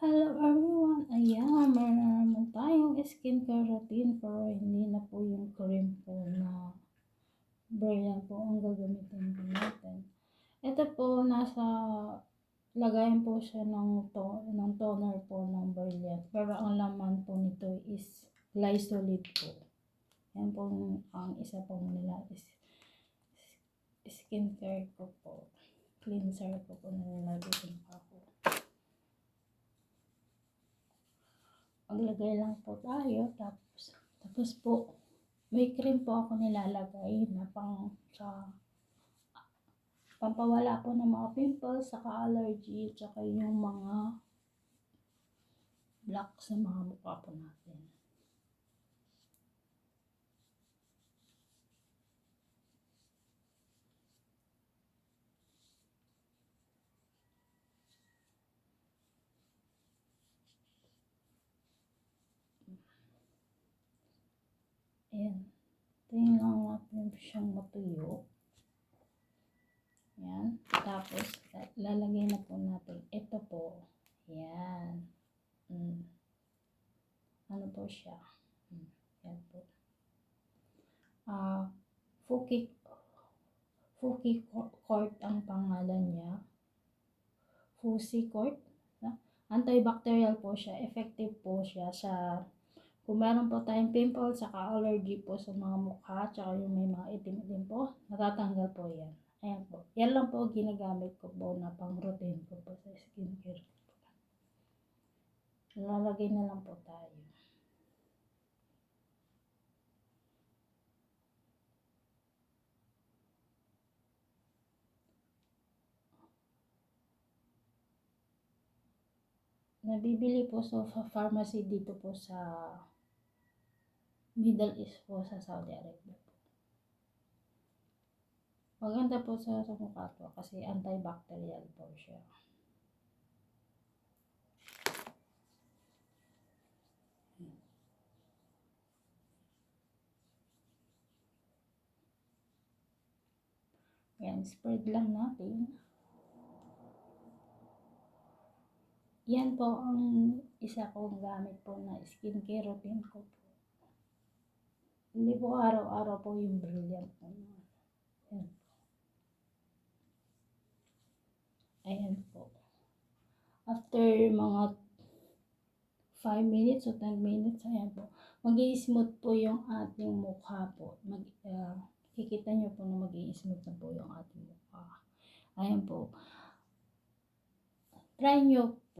Hello everyone! Ayan, meron na naman tayong skincare routine pero hindi na po yung cream po na brilliant po ang gagamitin po natin. Ito po, nasa lagayan po siya ng toner po ng brilliant. Pero ang laman po nito is glycolate po. Yan po ang isa pong nila is skincare ko po. Cleanser ko po na nilalagay ko ako. Maglagay lang po tayo, tapos po may cream po ako nilalagay na pampawala po ng mga pimples, saka allergy, tsaka yung mga black sa mga mukha po natin. Ayan. Tingnan lang natin siyang matuyo. Ayan. Tapos, lalagay na po natin. Ito po. Ayan. Ano po siya? Ayan po. Fucicort ang pangalan niya. Fucicort. Antibacterial po siya. Effective po siya sa kung meron po tayong pimples, saka allergy po sa mga mukha, tsaka yung may mga itim-itim po, natatanggal po yan. Ayan po. Yan lang po ginagamit ko po na pang routine ko po sa skincare. Lalagay na lang po tayo. Nabibili po sa pharmacy dito po sa Middle East po sa Saudi Arabia po. Maganda po sa mukha po kasi antibacterial po siya. Yan, spread lang natin. Yan po ang isa kong gamit po na skincare routine ko po. Hindi po araw-araw po yung brilliant po. Yan. Ayan po. After mga 5 minutes o 10 minutes, ayan po. Mag-i-smooth po yung ating mukha po. Kikita nyo po na mag-i-smooth na po yung ating mukha. Ayan po. Try nyo